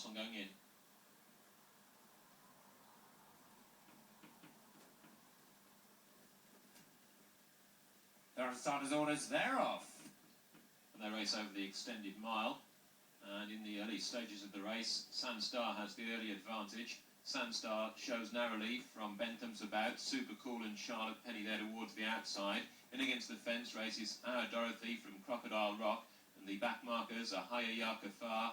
last one going in. There are starters' orders, they're off. And they race over the extended mile. And in the early stages of the race, Sandstar has the early advantage. Sandstar shows narrowly from Bentham's About, Super Cool and Charlotte Penny there towards the outside. In against the fence races Our Dorothy from Crocodile Rock, and the back markers are Haya Yakafar,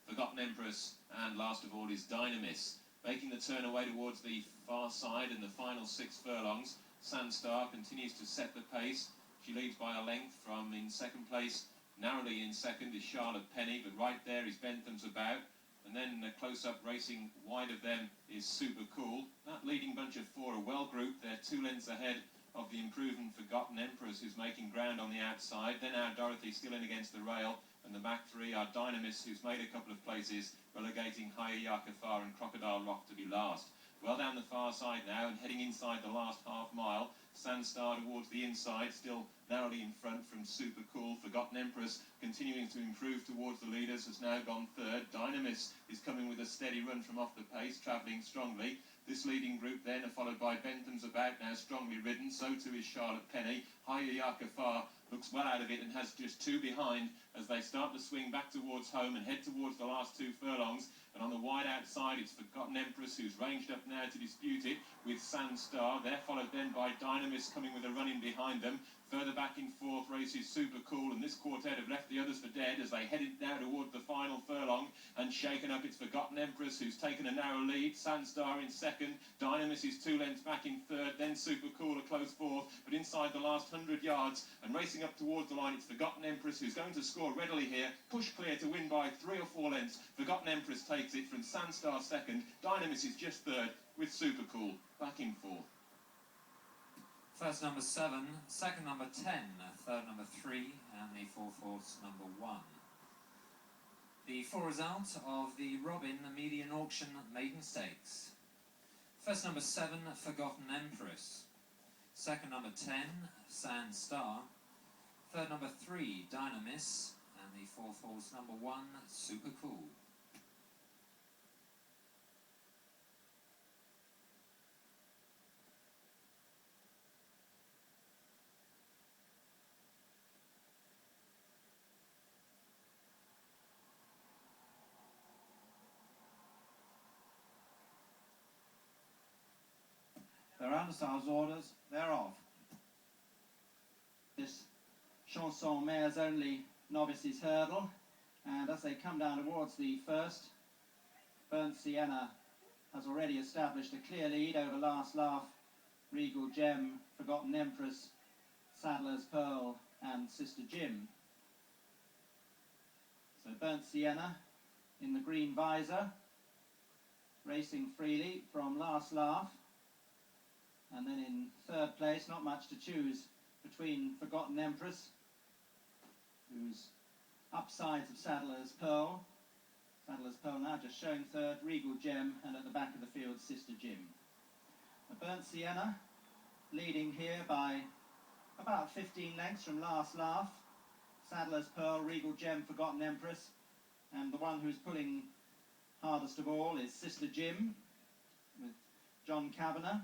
Forgotten Empress, and last of all is Dynamis. Making the turn away towards the far side in the final 6 furlongs, Sandstar continues to set the pace. She leads by a length from in second place. Narrowly in second is Charlotte Penny, but right there is Bentham's About. And then close-up racing wide of them is Super Cool. That leading bunch of 4 are well grouped. They're 2 lengths ahead of the improved and forgotten Empress, who's making ground on the outside. Then Our Dorothy still in against the rail. And the back 3 are Dynamis, who's made a couple of places, relegating Haya Yakafar and Crocodile Rock to be last. Well down the far side now and heading inside the last half mile. Sandstar towards the inside, still narrowly in front from Super Cool. Forgotten Empress continuing to improve towards the leaders, has now gone third. Dynamis is coming with a steady run from off the pace, travelling strongly. This leading group then are followed by Bentham's About, now strongly ridden. So too is Charlotte Penny. Haya Yakafar looks well out of it and has just 2 behind as they start to swing back towards home and head towards the last 2 furlongs. And on the wide outside, it's Forgotten Empress, who's ranged up now to dispute it with Sandstar. They're followed then by Dynamis coming with a run in behind them. Further back in 4th races Super Cool, and this quartet have left the others for dead as they headed now toward the final furlong. And shaken up, it's Forgotten Empress, who's taken a narrow lead. Sandstar in second. Dynamis is 2 lengths back in third. Then Super Cool a close 4th. But inside the last 100 yards and racing up towards the line, it's Forgotten Empress, who's going to score readily here. Push clear to win by 3 or 4 lengths. Forgotten Empress takes it from Sandstar second. Dynamis is just third with Super Cool back in 4th. First number 7, second number 10, third number 3, and the 4th horse number 1. The 4 result of the Robin Median Auction Maiden Stakes. First number 7, Forgotten Empress. Second number 10, Sandstar. Third number 3, Dynamis. And the 4th horse number 1, Super Cool. Their undersides orders, they're off. This Chanson Mare's only novices hurdle, and as they come down towards the first, Burnt Sienna has already established a clear lead over Last Laugh, Regal Gem, Forgotten Empress, Saddler's Pearl and Sister Jim. So Burnt Sienna in the green visor, racing freely from Last Laugh. And then in third place, not much to choose between Forgotten Empress, who's upsides of Saddler's Pearl. Saddler's Pearl now just showing third, Regal Gem, and at the back of the field, Sister Jim. The Burnt Sienna leading here by about 15 lengths from Last Laugh. Saddler's Pearl, Regal Gem, Forgotten Empress, and the one who's pulling hardest of all is Sister Jim with John Kavanagh,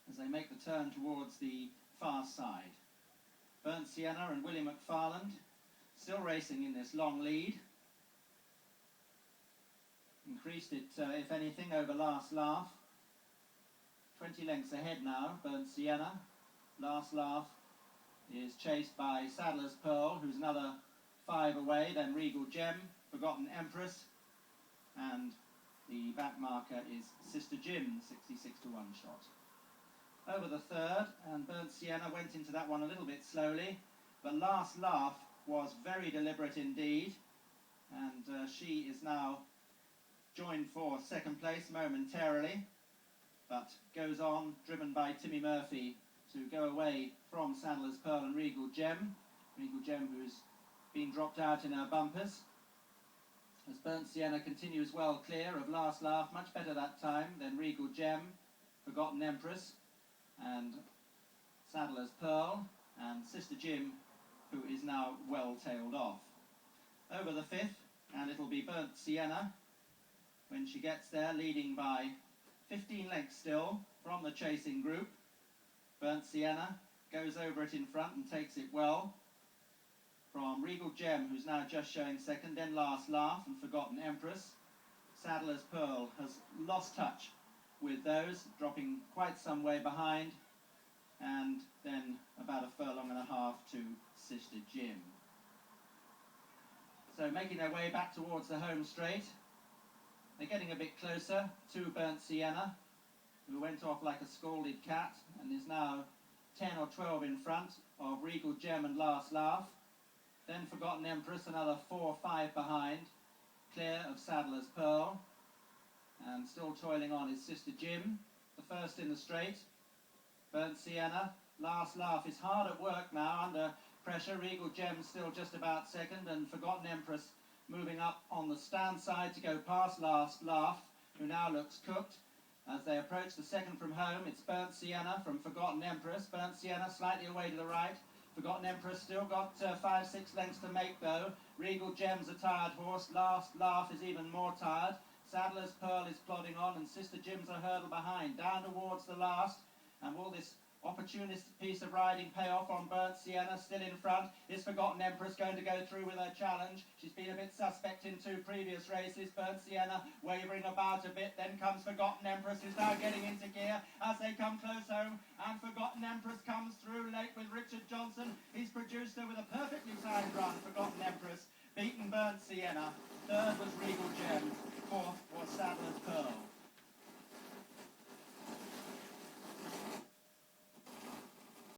as they make the turn towards the far side. Burnt Sienna and William McFarland still racing in this long lead. Increased it, if anything, over Last Laugh. 20 lengths ahead now, Burnt Sienna. Last Laugh is chased by Saddler's Pearl, who's another 5 away, then Regal Gem, Forgotten Empress, and the back marker is Sister Jim, 66 to 1 shot. Over the third, and Burnt Sienna went into that one a little bit slowly, but Last Laugh was very deliberate indeed, and she is now joined for second place momentarily, but goes on, driven by Timmy Murphy, to go away from Saddler's Pearl and Regal Gem. Regal Gem, who's been dropped out in her bumpers. As Burnt Sienna continues well clear of Last Laugh, much better that time than Regal Gem, Forgotten Empress, and Saddler's Pearl, and Sister Jim, who is now well tailed off. Over the fifth, And it'll be Burnt Sienna when she gets there, leading by 15 lengths still from the chasing group. Burnt Sienna goes over it in front and takes it well from Regal Gem, who's now just showing second, then Last Laugh and Forgotten Empress. Saddler's Pearl has lost touch with those, dropping quite some way behind, and then about a furlong and a half to Sister Jim. So making their way back towards the home straight, they're getting a bit closer to Burnt Sienna, who went off like a scalded cat and is now 10 or 12 in front of Regal Gem and Last Laugh. Then Forgotten Empress, another 4 or 5 behind, clear of Saddler's Pearl. And still toiling on is Sister Jim, the first in the straight. Burnt Sienna, Last Laugh is hard at work now under pressure. Regal Gem still just about second, and Forgotten Empress moving up on the stand side to go past Last Laugh, who now looks cooked. As they approach the second from home, it's Burnt Sienna from Forgotten Empress. Burnt Sienna slightly away to the right. Forgotten Empress still got 5-6 lengths to make though. Regal Gem's a tired horse. Last Laugh is even more tired. Saddler's Pearl is plodding on, and Sister Jim's a hurdle behind. Down towards the last, and will this opportunist piece of riding pay off on Burnt Sienna? Still in front. Is Forgotten Empress going to go through with her challenge? She's been a bit suspect in 2 previous races. Burnt Sienna wavering about a bit. Then comes Forgotten Empress, who's now getting into gear as they come close home. And Forgotten